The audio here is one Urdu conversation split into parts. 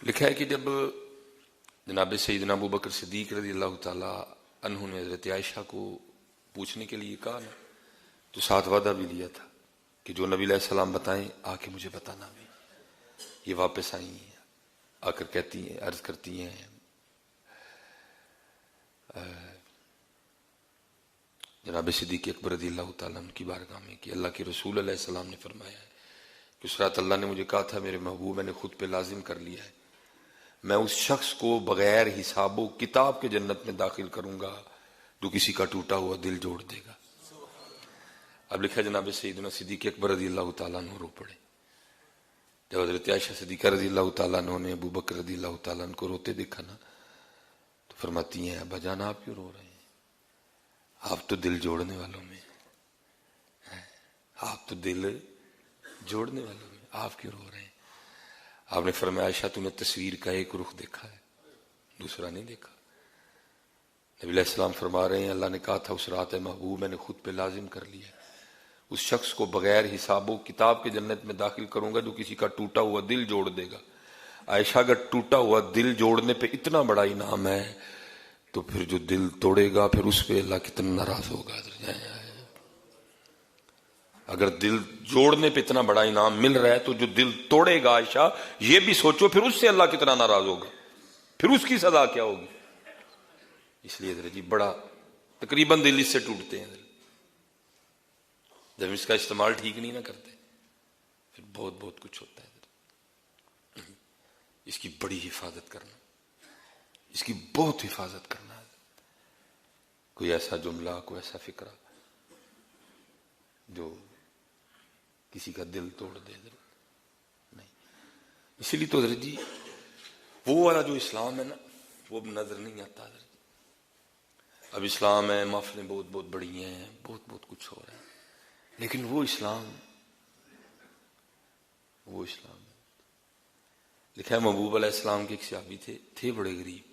لکھا ہے کہ جب جناب سیدنا ابو بکر صدیق رضی اللہ تعالیٰ عنہ نے حضرت عائشہ کو پوچھنے کے لیے کہا نا، تو ساتھ وعدہ بھی لیا تھا کہ جو نبی علیہ السلام بتائیں آ کے مجھے بتانا بھی۔ یہ واپس آئی ہیں، آ کر کہتی ہیں، عرض کرتی ہیں جناب صدیق اکبر رضی اللہ تعالیٰ عنہ کی بارگاہ میں کہ اللہ کے رسول علیہ السلام نے فرمایا ہے کہ اس رات اللہ نے مجھے کہا تھا میرے محبوب میں نے خود پہ لازم کر لیا ہے، میں اس شخص کو بغیر حساب و کتاب کے جنت میں داخل کروں گا جو کسی کا ٹوٹا ہوا دل جوڑ دے گا۔ اب لکھا جناب سیدنا صدیق اکبر رضی اللہ تعالیٰ عنہ رو پڑے۔ جب حضرت عائشہ صدیقہ رضی اللہ تعالیٰ عنہ نے ابو بکر رضی اللہ تعالیٰ عنہ کو روتے دیکھا نا، تو فرماتی ہیں ابا جان آپ کیوں رو رہے ہیں؟ آپ تو دل جوڑنے والوں میں ہیں، آپ تو دل جوڑنے والوں میں، آپ کیوں رو رہے ہیں؟ آپ نے فرمایا عائشہ تو نے تصویر کا ایک رخ دیکھا ہے، دوسرا نہیں دیکھا۔ نبی علیہ السلام فرما رہے ہیں اللہ نے کہا تھا اس رات محبوب میں نے خود پہ لازم کر لیا ہے، اس شخص کو بغیر حساب و کتاب کے جنت میں داخل کروں گا جو کسی کا ٹوٹا ہوا دل جوڑ دے گا۔ عائشہ اگر ٹوٹا ہوا دل جوڑنے پہ اتنا بڑا انعام ہے تو پھر جو دل توڑے گا پھر اس پہ اللہ کتنا ناراض ہوگا۔ اگر دل جوڑنے پہ اتنا بڑا انعام مل رہا ہے تو جو دل توڑے گا عائشہ یہ بھی سوچو پھر اس سے اللہ کتنا ناراض ہوگا، پھر اس کی سزا کیا ہوگی۔ اس لیے حضرت جی بڑا تقریباً دل اس سے ٹوٹتے ہیں، جب اس کا استعمال ٹھیک نہیں نہ کرتے پھر بہت بہت کچھ ہوتا ہے۔ اس کی بڑی حفاظت کرنا، اس کی بہت حفاظت کرنا ہے۔ کوئی ایسا جملہ، کوئی ایسا فکرہ جو کسی کا دل توڑ دے نہیں۔ اسی لیے تو حضرت جی وہ والا جو اسلام ہے نا وہ اب نظر نہیں آتا حضرت۔ اب اسلام ہے، محفلیں بہت بہت بڑی ہیں، بہت بہت کچھ ہو رہا ہے، لیکن وہ اسلام ہے۔ لکھا ہے محبوب علیہ السلام کے ایک صحابی تھے بڑے غریب۔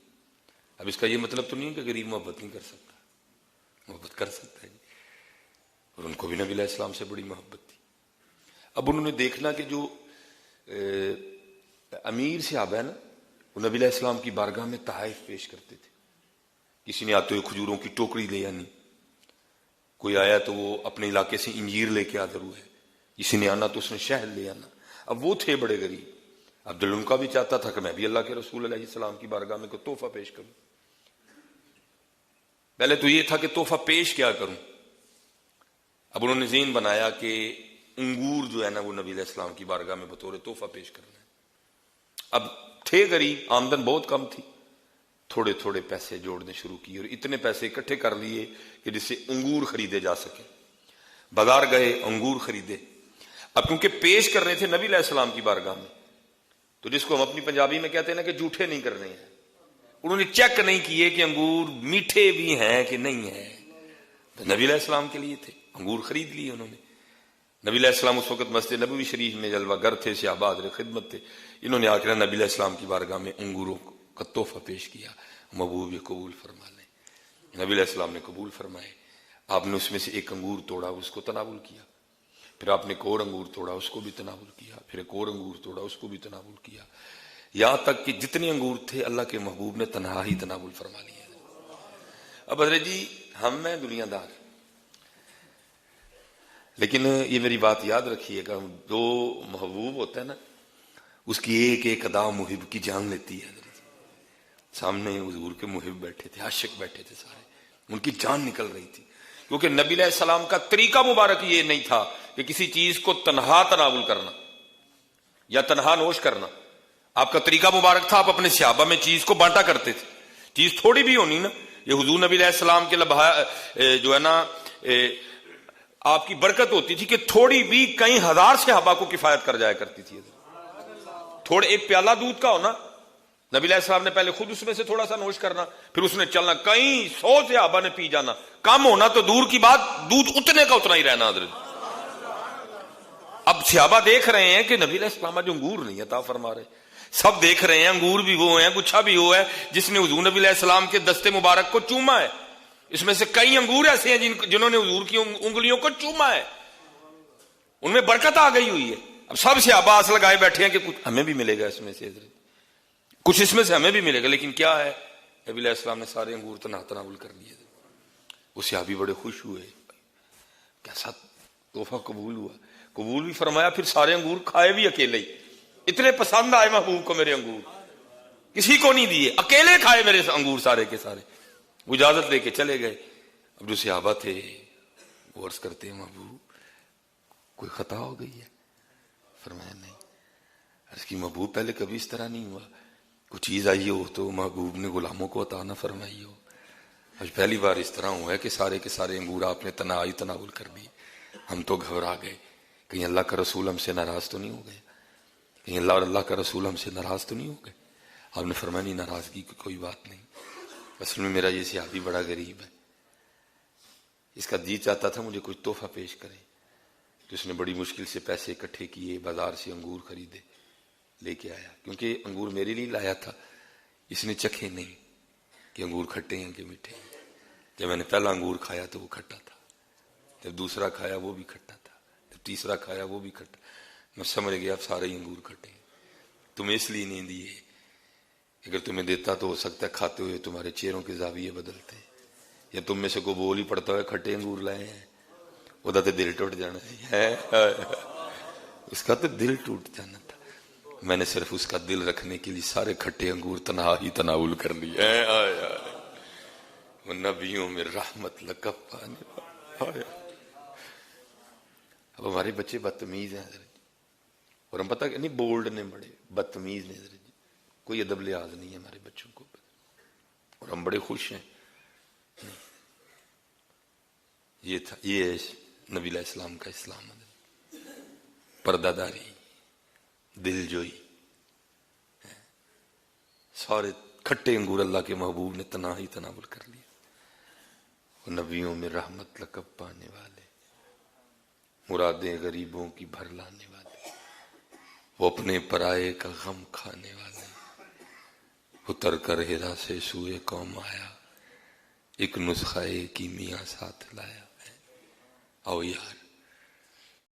اب اس کا یہ مطلب تو نہیں ہے کہ غریب محبت نہیں کر سکتا، محبت کر سکتا ہے، اور ان کو بھی نبی علیہ السلام سے بڑی محبت تھی۔ اب انہوں نے دیکھنا کہ جو امیر صحابہ ہے نا وہ نبی علیہ السلام کی بارگاہ میں تحائف پیش کرتے تھے۔ کسی نے آتے ہوئے کھجوروں کی ٹوکری لے آنی، کوئی آیا تو وہ اپنے علاقے سے انجیر لے کے آدر ہوئے، کسی نے آنا تو اس نے شہد لے آنا۔ اب وہ تھے بڑے غریب، اب دل ان کا بھی چاہتا تھا کہ میں بھی اللہ کے رسول علیہ السلام کی بارگاہ میں کوئی تحفہ پیش کروں۔ پہلے تو یہ تھا کہ تحفہ پیش کیا کروں، اب انہوں نے ذہن بنایا کہ انگور جو ہے نا وہ نبی علیہ السلام کی بارگاہ میں بطور تحفہ پیش کرنا ہے۔ اب تھے غریب، آمدن بہت کم تھی، تھوڑے تھوڑے پیسے جوڑنے شروع کیے اور اتنے پیسے اکٹھے کر لیے کہ جس سے انگور خریدے جا سکے۔ بازار گئے، انگور خریدے۔ اب کیونکہ پیش کر رہے تھے نبی علیہ السلام کی بارگاہ میں، تو جس کو ہم اپنی پنجابی میں کہتے ہیں نا کہ جھوٹے نہیں کرنے ہیں، انہوں نے چیک نہیں کیے کہ انگور میٹھے بھی ہیں کہ نہیں ہیں، تو نبی علیہ السلام کے لیے تھے، انگور خرید لیے انہوں نے۔ نبی علیہ السلام اس وقت مسجد نبوی شریف میں جلوہ گر تھے، صحابہ حاضر خدمت تھے، انہوں نے آ کر نبی علیہ السلام کی بارگاہ میں انگوروں کا تحفہ پیش کیا، محبوب یہ قبول فرما لیں۔ نبی علیہ السلام نے قبول فرمائے۔ آپ نے اس میں سے ایک انگور توڑا، اس کو تناول کیا، پھر آپ نے ایک اور انگور توڑا، اس کو بھی تناول کیا، پھر ایک اور انگور توڑا، اس کو بھی تناول کیا، یہاں تک کہ جتنے انگور تھے اللہ کے محبوب نے تنہا ہی تناول فرما لیا۔ اب حضرت جی ہم میں دنیا دار، لیکن یہ میری بات یاد رکھیے گا، جو محبوب ہوتا ہے نا اس کی ایک ایک ادا محب کی جان لیتی ہے۔ سامنے حضور کے محب بیٹھے تھے، عاشق بیٹھے تھے سارے، ان کی جان نکل رہی تھی، کیونکہ نبی علیہ السلام کا طریقہ مبارک یہ نہیں تھا کہ کسی چیز کو تنہا تناول کرنا یا تنہا نوش کرنا۔ آپ کا طریقہ مبارک تھا، آپ اپنے صحابہ میں چیز کو بانٹا کرتے تھے۔ چیز تھوڑی بھی ہونی نا، یہ حضور نبی علیہ السلام کے جو ہے نا آپ کی برکت ہوتی تھی کہ تھوڑی بھی کئی ہزار صحابہ کو کفایت کر جایا کرتی تھی۔ تھوڑے ایک پیالہ دودھ کا ہونا، نبی علیہ السلام نے پہلے خود اس میں سے تھوڑا سا نوش کرنا، پھر اس نے چلنا، کئی 100 صحابہ نے پی جانا، کم ہونا تو دور کی بات، دودھ اتنے کا اتنا ہی رہنا حضرت۔ اب صحابہ دیکھ رہے ہیں کہ نبی علیہ السلام جو انگور نہیں عطا فرما رہے، سب دیکھ رہے ہیں انگور بھی وہ ہیں، گچھا بھی وہ ہے جس نے حضور نبی علیہ السلام کے دستے مبارک کو چوما ہے۔ اس میں سے کئی انگور ایسے ہیں جنہوں نے حضور کی انگلیوں کو چوما ہے، ان میں برکت آ گئی ہوئی ہے۔ اب سب صحابہ آس لگائے بیٹھے ہیں کہ کچھ ہمیں بھی ملے گا اس میں سے حضرت۔ کچھ اس میں سے ہمیں بھی ملے گا، لیکن کیا ہے، نبی علیہ السلام نے سارے انگور تناول کر لیے. وہ صحابی بڑے خوش ہوئے، کیسا تحفہ قبول ہوا. قبول بھی فرمایا، پھر سارے انگور کھائے بھی اکیلے ہی. اتنے پسند آئے محبوب کو میرے انگور، کسی کو نہیں دیے، اکیلے کھائے میرے انگور سارے کے سارے. وہ اجازت لے کے چلے گئے. اب جو صحابہ تھے وہ عرض کرتے ہیں محبوب کوئی خطا ہو گئی ہے؟ فرمایا نہیں. عرض کی محبوب پہلے کبھی اس طرح نہیں ہوا، کوئی چیز آئی ہو تو محبوب نے غلاموں کو عطا نہ فرمائی ہو. آج پہلی بار اس طرح ہوا ہے کہ سارے کے سارے انگور آپ نے تناول کر دیے. ہم تو گھبرا گئے، کہیں اللہ کا رسول ہم سے ناراض تو نہیں ہو گئے، کہیں اللہ کا رسول ہم سے ناراض تو نہیں ہو گئے. آپ نے فرمایا نہیں، ناراضگی کی کوئی بات نہیں، اصل میں میرا یہ صحابی بڑا غریب ہے، اس کا جی چاہتا تھا مجھے کچھ تحفہ پیش کرے. تو اس نے بڑی مشکل سے پیسے اکٹھے کیے، بازار سے انگور خریدے، لے کے آیا. کیونکہ انگور میرے لیے لایا تھا، اس نے چکھے نہیں کہ انگور کھٹے ہیں کہ میٹھے ہیں. جب میں نے پہلا انگور کھایا تو وہ کھٹا تھا، جب دوسرا کھایا وہ بھی کھٹا تھا، جب تیسرا کھایا وہ بھی کھٹا. میں سمجھ گیا اب سارے ہی انگور کھٹے ہیں. تمہیں اس لیے نہیں دیے، اگر تمہیں دیتا تو ہو سکتا ہے کھاتے ہوئے تمہارے چہروں کے زاویے بدلتے، یا تم میں سے کوئی بول ہی پڑتا ہے کھٹے انگور لائے ہیں، وہ تو دل ٹوٹ جانا ہے، اس کا تو دل ٹوٹ جانا تھا. میں نے صرف اس کا دل رکھنے کے لیے سارے کھٹے انگور تناول کر لیے. وہ نبیوں میں رحمت لقب پانے. اب ہمارے بچے بدتمیز ہیں حضرت، اور ہم پتہ کہ نہیں بولڈ نے بڑے بدتمیز نے حضرت، کوئی ادب لحاظ نہیں ہے ہمارے بچوں کو، اور ہم بڑے خوش ہیں. یہ تھا، یہ ہے نبی علیہ السلام کا اسلام، پردہ داری، دل جوئی. سارے کھٹے انگور اللہ کے محبوب نے تناول کر لیا. وہ نبیوں میں رحمت لقب پانے والے، مرادیں غریبوں کی بھر لانے والے، وہ اپنے پرائے کا غم کھانے والے. اتر کر ہیرا سے سوئے قوم آیا، ایک نسخہ کی میاں ساتھ لایا. آؤ یار